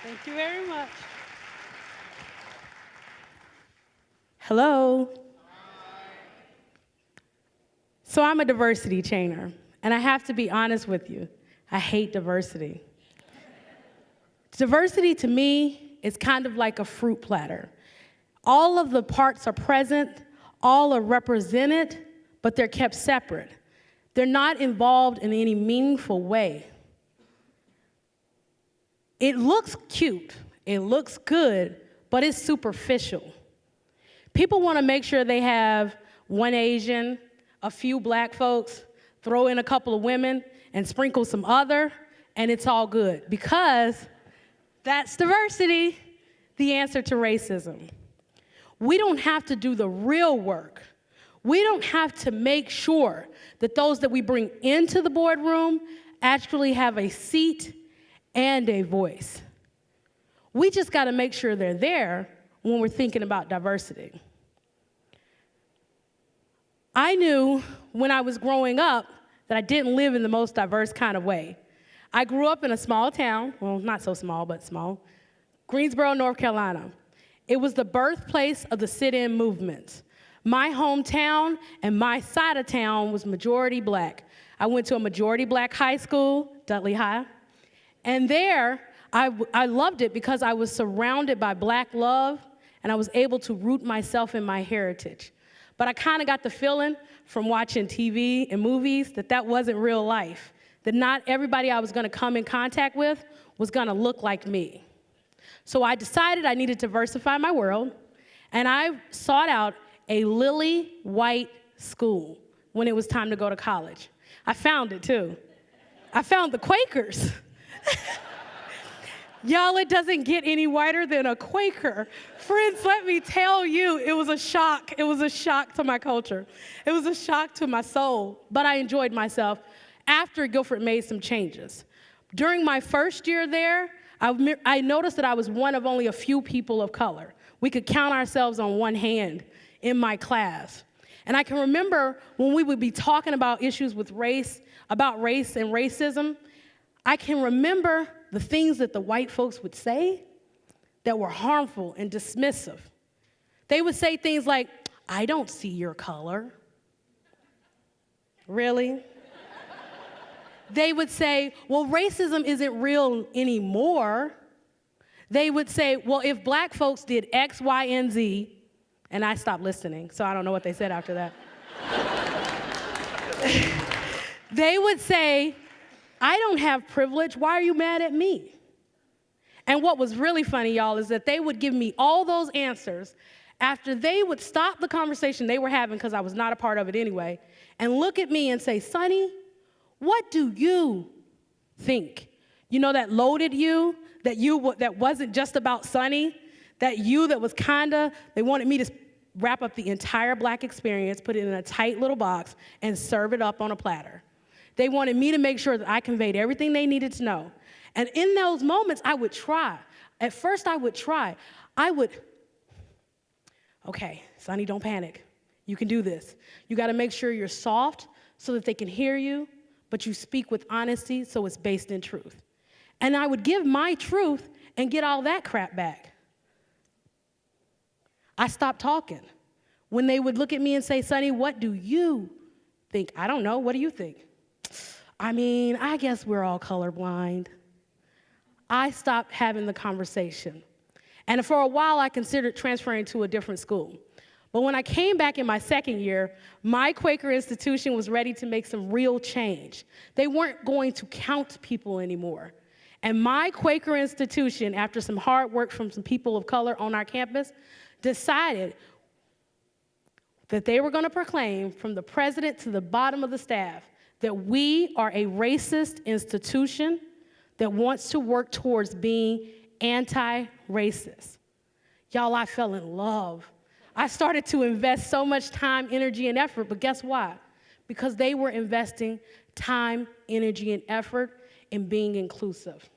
Thank you very much. Hello. So I'm a diversity chainer, and I have to be honest with you. I hate diversity. Diversity to me is kind of like a fruit platter. All of the parts are present, all are represented, but they're kept separate. They're not involved in any meaningful way. It looks cute, it looks good, but it's superficial. People want to make sure they have one Asian, a few black folks, throw in a couple of women, and sprinkle some other, and it's all good. Because that's diversity, the answer to racism. We don't have to do the real work. We don't have to make sure that those that we bring into the boardroom actually have a seat and a voice. We just got to make sure they're there when we're thinking about diversity. I knew when I was growing up that I didn't live in the most diverse kind of way. I grew up in a small town, well, not so small, but small, Greensboro, North Carolina. It was the birthplace of the sit-in movement. My hometown and my side of town was majority black. I went to a majority black high school, Dudley High, and there I loved it because I was surrounded by black love and I was able to root myself in my heritage. But I kind of got the feeling from watching TV and movies that that wasn't real life, that not everybody I was going to come in contact with was going to look like me. So I decided I needed to diversify my world, and I sought out a lily white school when it was time to go to college. I found it too. I found the Quakers. Y'all, it doesn't get any whiter than a Quaker. Friends, let me tell you, it was a shock. It was a shock to my culture. It was a shock to my soul, but I enjoyed myself after Guilford made some changes. During my first year there, I noticed that I was one of only a few people of color. We could count ourselves on one hand in my class. And I can remember when we would be talking about issues with race, about race and racism, I can remember the things that the white folks would say that were harmful and dismissive. They would say things like, "I don't see your color." Really? They would say, "Well, racism isn't real anymore." They would say, "Well, if black folks did X, Y, and Z," and I stopped listening, so I don't know what they said after that. They would say, "I don't have privilege, why are you mad at me?" And what was really funny, y'all, is that they would give me all those answers after they would stop the conversation they were having, because I was not a part of it anyway, and look at me and say, "Sonny, what do you think?" You know, that loaded you, that wasn't just about Sonny, that you that was they wanted me to wrap up the entire black experience, put it in a tight little box, and serve it up on a platter. They wanted me to make sure that I conveyed everything they needed to know. And in those moments, I would try. At first, I would try. Okay, Sonny, don't panic. You can do this. You got to make sure you're soft so that they can hear you, but you speak with honesty so it's based in truth. And I would give my truth and get all that crap back. I stopped talking. When they would look at me and say, "Sonny, what do you think?" "I don't know. What do you think?" "I mean, I guess we're all colorblind." I stopped having the conversation. And for a while, I considered transferring to a different school. But when I came back in my second year, my Quaker institution was ready to make some real change. They weren't going to count people anymore. And my Quaker institution, after some hard work from some people of color on our campus, decided that they were going to proclaim from the president to the bottom of the staff that we are a racist institution that wants to work towards being anti-racist. Y'all, I fell in love. I started to invest so much time, energy, and effort, but guess what? Because they were investing time, energy, and effort in being inclusive.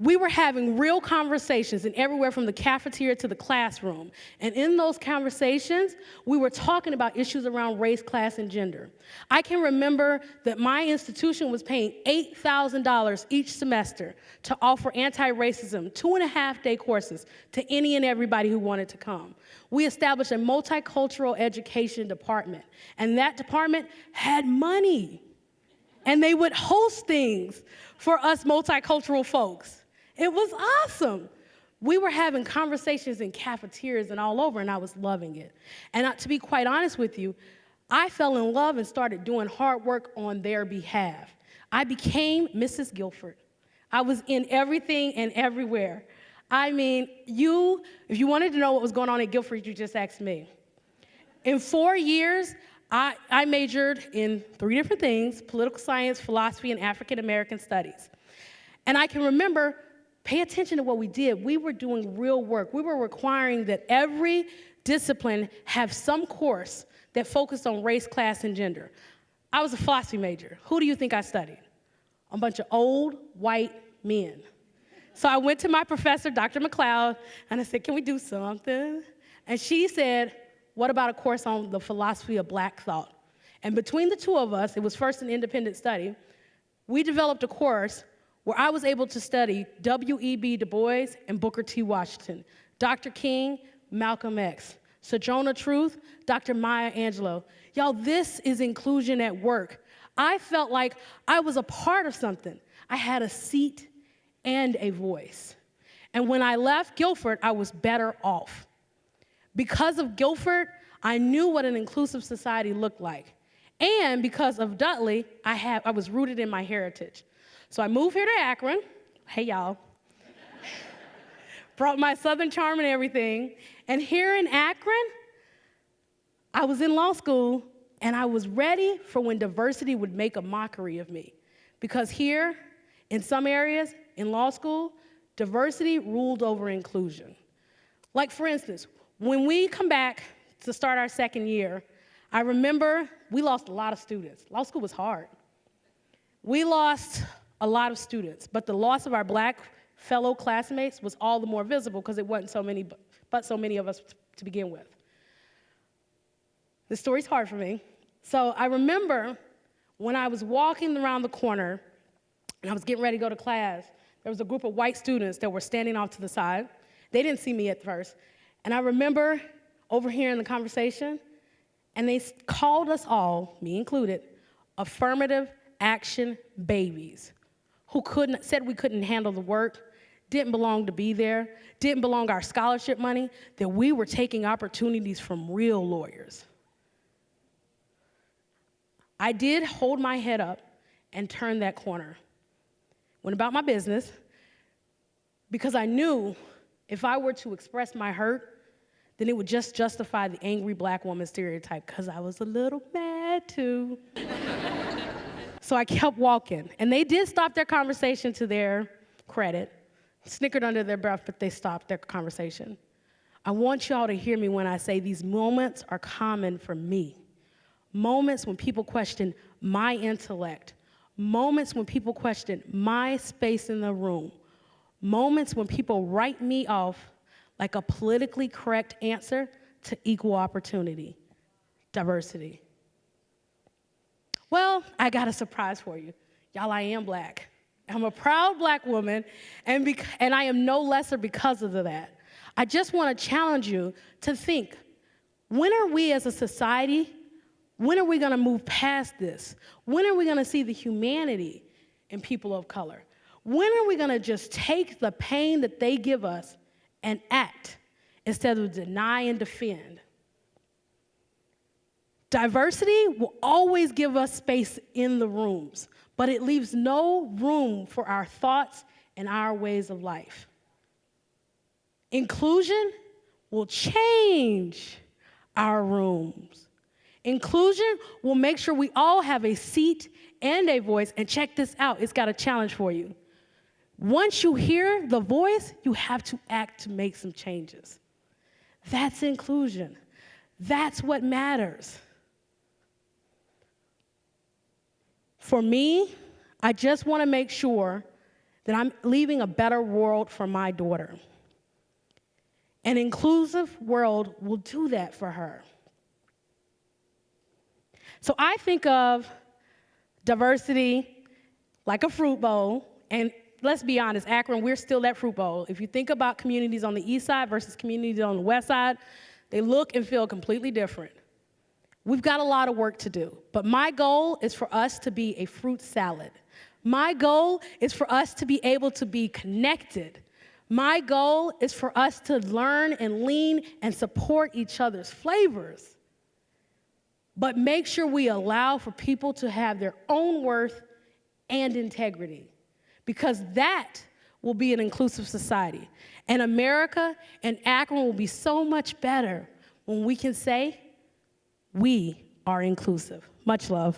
We were having real conversations in everywhere from the cafeteria to the classroom. And in those conversations, we were talking about issues around race, class, and gender. I can remember that my institution was paying $8,000 each semester to offer anti-racism 2.5-day courses to any and everybody who wanted to come. We established a multicultural education department, and that department had money. And they would host things for us multicultural folks. It was awesome. We were having conversations in cafeterias and all over, and I was loving it. And to be quite honest with you, I fell in love and started doing hard work on their behalf. I became Mrs. Guilford. I was in everything and everywhere. I mean, if you wanted to know what was going on at Guilford, you just asked me. In 4 years, I majored in 3 different things: political science, philosophy, and African American studies. And I can remember, pay attention to what we did. We were doing real work. We were requiring that every discipline have some course that focused on race, class, and gender. I was a philosophy major. Who do you think I studied? A bunch of old white men. So I went to my professor, Dr. McLeod, and I said, can we do something? And she said, what about a course on the philosophy of black thought? And between the two of us, it was first an independent study, we developed a course where I was able to study W.E.B. Du Bois and Booker T. Washington, Dr. King, Malcolm X, Sojourner Truth, Dr. Maya Angelou. Y'all, this is inclusion at work. I felt like I was a part of something. I had a seat and a voice. And when I left Guilford, I was better off. Because of Guilford, I knew what an inclusive society looked like. And because of Dudley, I was rooted in my heritage. So I moved here to Akron. Hey, y'all. Brought my Southern charm and everything. And here in Akron, I was in law school, and I was ready for when diversity would make a mockery of me. Because here, in some areas, in law school, diversity ruled over inclusion. Like, for instance, when we come back to start our second year, I remember we lost a lot of students. Law school was hard. We lost a lot of students, but the loss of our black fellow classmates was all the more visible because it wasn't so many of us to begin with. This story's hard for me. So I remember when I was walking around the corner and I was getting ready to go to class, there was a group of white students that were standing off to the side. They didn't see me at first. And I remember overhearing the conversation, and they called us all, me included, affirmative action babies, who said we couldn't handle the work, didn't belong to be there, didn't belong our scholarship money, that we were taking opportunities from real lawyers. I did hold my head up and turn that corner. Went about my business, because I knew if I were to express my hurt, then it would just justify the angry black woman stereotype, because I was a little mad too. So I kept walking, and they did stop their conversation to their credit, snickered under their breath, but they stopped their conversation. I want y'all to hear me when I say these moments are common for me. Moments when people question my intellect, moments when people question my space in the room, moments when people write me off like a politically correct answer to equal opportunity, diversity. Well, I got a surprise for you. Y'all, I am black. I'm a proud black woman, and I am no lesser because of that. I just want to challenge you to think, when are we as a society, when are we going to move past this? When are we going to see the humanity in people of color? When are we going to just take the pain that they give us and act instead of deny and defend? Diversity will always give us space in the rooms, but it leaves no room for our thoughts and our ways of life. Inclusion will change our rooms. Inclusion will make sure we all have a seat and a voice, and check this out, it's got a challenge for you. Once you hear the voice, you have to act to make some changes. That's inclusion. That's what matters. For me, I just want to make sure that I'm leaving a better world for my daughter. An inclusive world will do that for her. So I think of diversity like a fruit bowl, and let's be honest, Akron, we're still that fruit bowl. If you think about communities on the east side versus communities on the west side, they look and feel completely different. We've got a lot of work to do, but my goal is for us to be a fruit salad. My goal is for us to be able to be connected. My goal is for us to learn and lean and support each other's flavors. But make sure we allow for people to have their own worth and integrity, because that will be an inclusive society. And America and Akron will be so much better when we can say, we are inclusive. Much love.